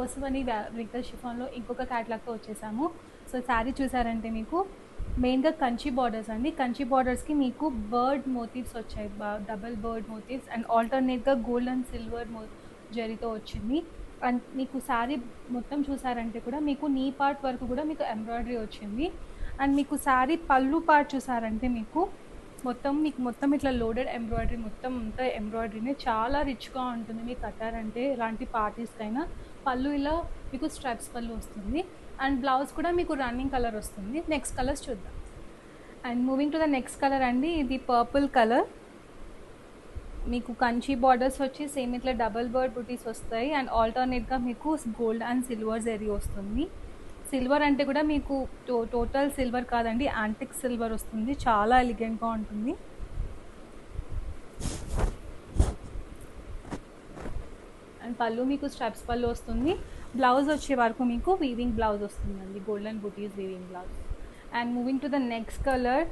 మీకోసమని wrinkle షిఫాన్లో ఇంకొక క్యాటలాగ్తో వచ్చేసాము. So sari చూసారంటే మీకు మెయిన్గా కంచి బార్డర్స్ అండి. కంచి బార్డర్స్కి మీకు బర్డ్ మోటివ్స్ వచ్చాయి, డబల్ బర్డ్ మోటివ్స్ అండ్ ఆల్టర్నేట్గా గోల్డ్ అండ్ సిల్వర్ జరీతో వచ్చింది. అండ్ మీకు శారీ మొత్తం చూసారంటే కూడా మీకు నీ పార్ట్ వరకు కూడా మీకు ఎంబ్రాయిడరీ వచ్చింది. అండ్ మీకు శారీ పళ్ళు పార్ట్ చూసారంటే మీకు మొత్తం ఇట్లా లోడెడ్ ఎంబ్రాయిడరీ, మొత్తం అంతా ఎంబ్రాయిడరీనే చాలా రిచ్గా ఉంటుంది. మీకు కట్టారంటే ఇలాంటి పార్టీస్కైనా పళ్ళు ఇలా మీకు స్ట్రైప్స్ పళ్ళు వస్తుంది. అండ్ బ్లౌజ్ కూడా మీకు రన్నింగ్ కలర్ వస్తుంది. నెక్స్ట్ కలర్స్ చూద్దాం. And moving to the next colour అండి, ఇది పర్పుల్ కలర్. మీకు కంచి బార్డర్స్ వచ్చి సేమ్ ఇట్లా డబల్ బర్డ్ బుటీస్ వస్తాయి. అండ్ ఆల్టర్నేట్గా మీకు గోల్డ్ అండ్ సిల్వర్ జరీ వస్తుంది. సిల్వర్ అంటే కూడా మీకు టోటల్ సిల్వర్ కాదండి, యాంటిక్ సిల్వర్ వస్తుంది. చాలా ఎలిగెంట్గా ఉంటుంది. అండ్ పళ్ళు మీకు స్ట్రైప్స్ పళ్ళు వస్తుంది. బ్లౌజ్ వచ్చే వరకు మీకు వీవింగ్ బ్లౌజ్ వస్తుందండి, golden buttis weaving blouse. And moving to the next colour,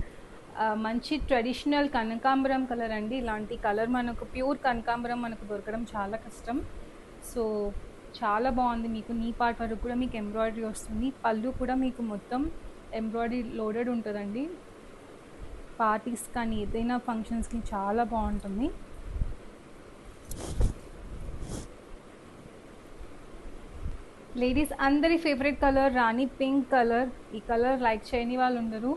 మంచి ట్రెడిషనల్ కనకాంబరం కలర్ అండి. ఇలాంటి కలర్ మనకు ప్యూర్ కనకాంబరం మనకు దొరకడం చాలా కష్టం. సో చాలా బాగుంది. మీకు నీ పార్ట్ వరకు కూడా మీకు ఎంబ్రాయిడరీ వస్తుంది. పళ్ళు కూడా మీకు మొత్తం ఎంబ్రాయిడరీ లోడెడ్ ఉంటుందండి. పార్టీస్ కానీ ఏదైనా ఫంక్షన్స్కి చాలా బాగుంటుంది. లేడీస్ అందరి ఫేవరెట్ కలర్ రాణి పింక్ కలర్. ఈ కలర్ లైక్ చేయని వాళ్ళు ఉండరు.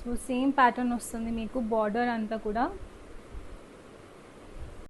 సో సేమ్ ప్యాటర్న్ వస్తుంది మీకు బార్డర్ అంతా కూడా.